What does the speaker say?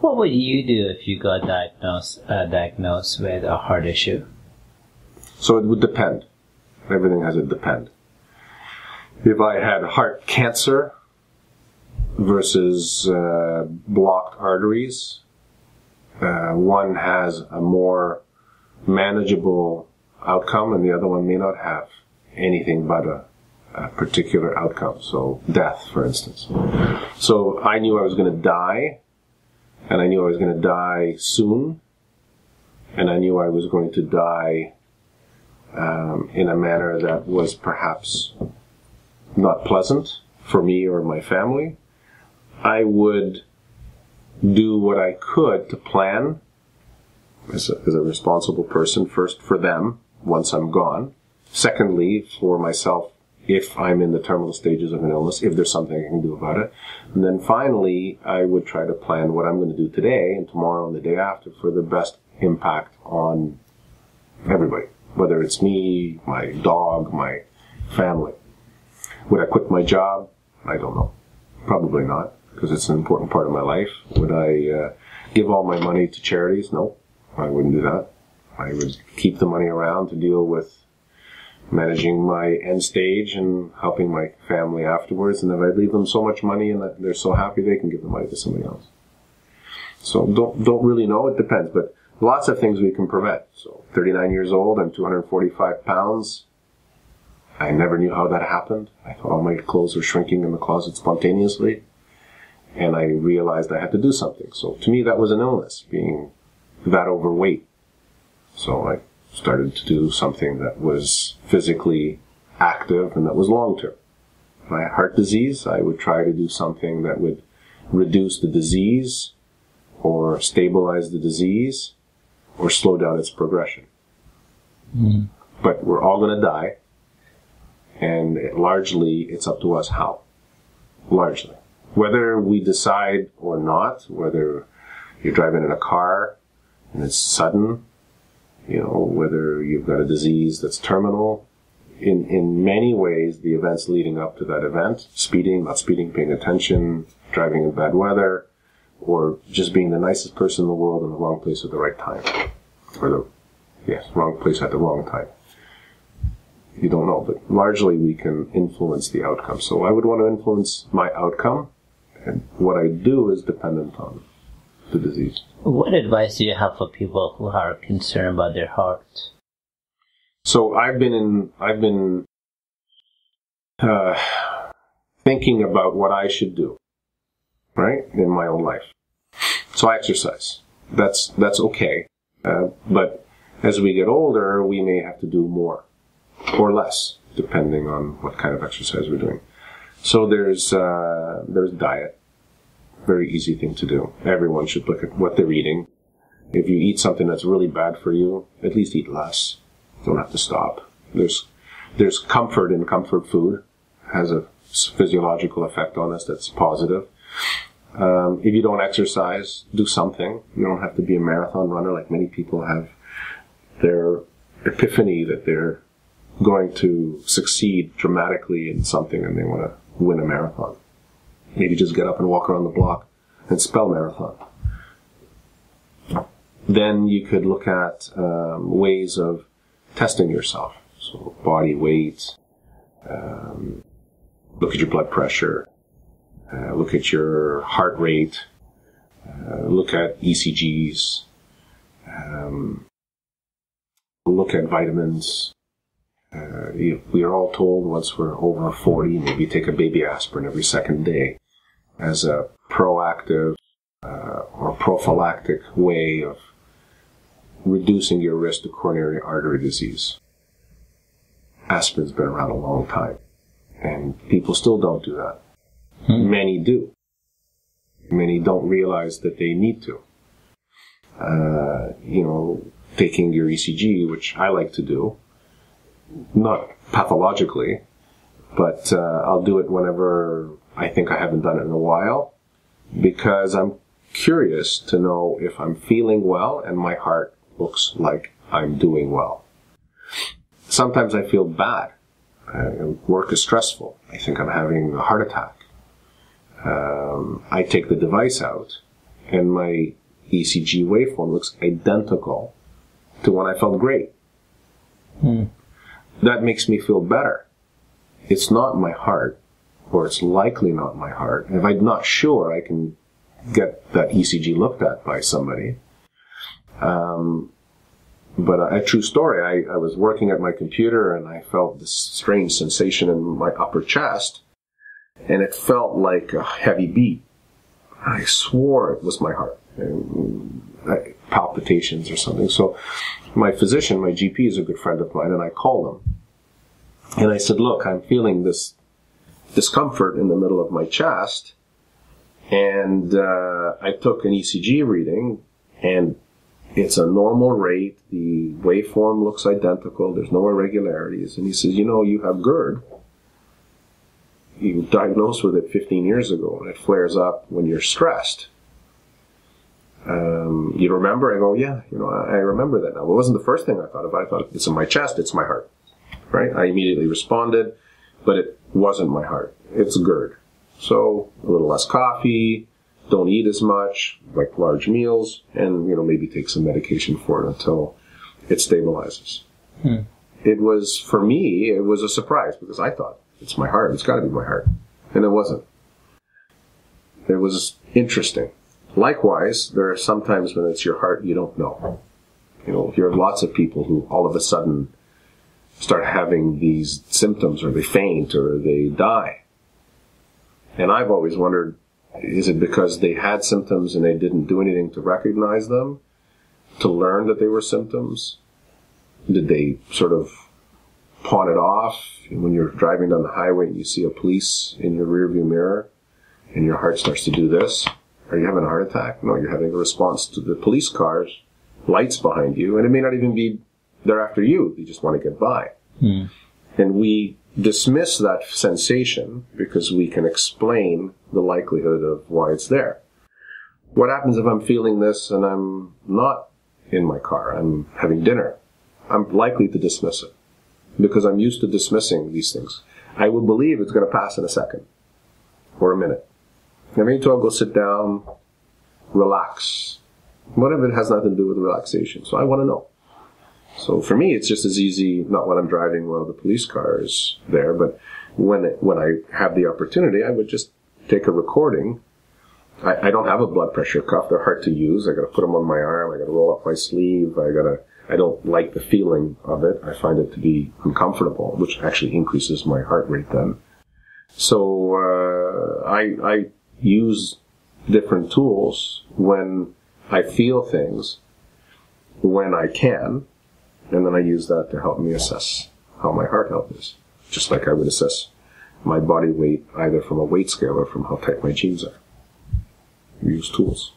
What would you do if you got diagnosed with a heart issue? So it would depend. Everything has a depend. If I had heart cancer versus blocked arteries, one has a more manageable outcome and the other one may not have anything but a particular outcome. So death, for instance. So I knew I was going to die, and I knew I was going to die soon, and I knew I was going to die in a manner that was perhaps not pleasant for me or my family. I would do what I could to plan as a responsible person, first for them once I'm gone. Secondly, for myself, if I'm in the terminal stages of an illness, if there's something I can do about it. And then finally, I would try to plan what I'm going to do today and tomorrow and the day after for the best impact on everybody, whether it's me, my dog, my family. Would I quit my job? I don't know. Probably not, because it's an important part of my life. Would I give all my money to charities? No, I wouldn't do that. I would keep the money around to deal with managing my end stage and helping my family afterwards. And if I leave them so much money and they're so happy, they can give the money to somebody else. So don't really know. It depends. But lots of things we can prevent. So 39 years old, I'm 245 pounds. I never knew how that happened. I thought all my clothes were shrinking in the closet spontaneously. And I realized I had to do something. So to me, that was an illness, being that overweight. So I started to do something that was physically active and that was long-term. If I had heart disease, I would try to do something that would reduce the disease or stabilize the disease or slow down its progression. Mm. But we're all going to die, and largely it's up to us how. Largely. Whether we decide or not, whether you're driving in a car and it's sudden, whether you've got a disease that's terminal. In many ways, the events leading up to that event, speeding, not speeding, paying attention, driving in bad weather, or just being the nicest person in the world in the wrong place at the right time. Wrong place at the wrong time. You don't know, but largely we can influence the outcome. So I would want to influence my outcome, and what I do is dependent on the disease. What advice do you have for people who are concerned about their heart? So I've been thinking about what I should do, right, in my own life. So I exercise. That's okay. But as we get older, we may have to do more or less, depending on what kind of exercise we're doing. So there's diet. Very easy thing to do. Everyone should look at what they're eating. If you eat something that's really bad for you, at least eat less. Don't have to stop. There's comfort in comfort food. It has a physiological effect on us that's positive. If you don't exercise, do something. You don't have to be a marathon runner like many people have their epiphany that they're going to succeed dramatically in something and they want to win a marathon. Maybe just get up and walk around the block and spell marathon. Then you could look at ways of testing yourself. So body weight, look at your blood pressure, look at your heart rate, look at ECGs, look at vitamins. We are all told once we're over 40, maybe take a baby aspirin every second day as a proactive or prophylactic way of reducing your risk to coronary artery disease. Aspirin's been around a long time, and people still don't do that. Many do. Many don't realize that they need to. Taking your ECG, which I like to do, not pathologically, but I'll do it whenever I think I haven't done it in a while, because I'm curious to know if I'm feeling well and my heart looks like I'm doing well. Sometimes I feel bad. Work is stressful. I think I'm having a heart attack. I take the device out, and my ECG waveform looks identical to when I felt great. That makes me feel better. It's not my heart, or it's likely not my heart. If I'm not sure, I can get that ECG looked at by somebody. But a true story, I was working at my computer and I felt this strange sensation in my upper chest, and it felt like a heavy beat. I swore it was my heart. Palpitations or something. So my physician, my GP, is a good friend of mine, and I called him. And I said, look, I'm feeling this discomfort in the middle of my chest, and I took an ECG reading, and it's a normal rate. The waveform looks identical. There's no irregularities. And he says, you have GERD. You were diagnosed with it 15 years ago, and it flares up when you're stressed. You remember? I go, yeah, I remember that now. It wasn't the first thing I thought about. I thought, it's in my chest, it's my heart. Right? I immediately responded, but it wasn't my heart. It's GERD. So, a little less coffee, don't eat as much, like large meals, and, maybe take some medication for it until it stabilizes. It was, for me, it was a surprise, because I thought, it's my heart, it's got to be my heart. And it wasn't. It was interesting. Likewise, there are some times when it's your heart, you don't know. You have lots of people who all of a sudden start having these symptoms, or they faint, or they die. And I've always wondered, is it because they had symptoms and they didn't do anything to recognize them, to learn that they were symptoms? Did they sort of pawn it off? When you're driving down the highway and you see a police in your rearview mirror and your heart starts to do this, are you having a heart attack? No, you're having a response to the police cars, lights behind you, and it may not even be they're after you. They just want to get by. And we dismiss that sensation because we can explain the likelihood of why it's there. What happens if I'm feeling this and I'm not in my car, I'm having dinner? I'm likely to dismiss it because I'm used to dismissing these things. I will believe it's going to pass in a second or a minute. I mean, I'll go sit down, relax. What if it has nothing to do with relaxation? So I want to know. So for me, it's just as easy, not when I'm driving while the police car is there, but when I have the opportunity, I would just take a recording. I don't have a blood pressure cuff. They're hard to use. I got to put them on my arm. I got to roll up my sleeve. I don't like the feeling of it. I find it to be uncomfortable, which actually increases my heart rate then. So I use different tools when I feel things, when I can, and then I use that to help me assess how my heart health is. Just like I would assess my body weight either from a weight scale or from how tight my jeans are. We use tools.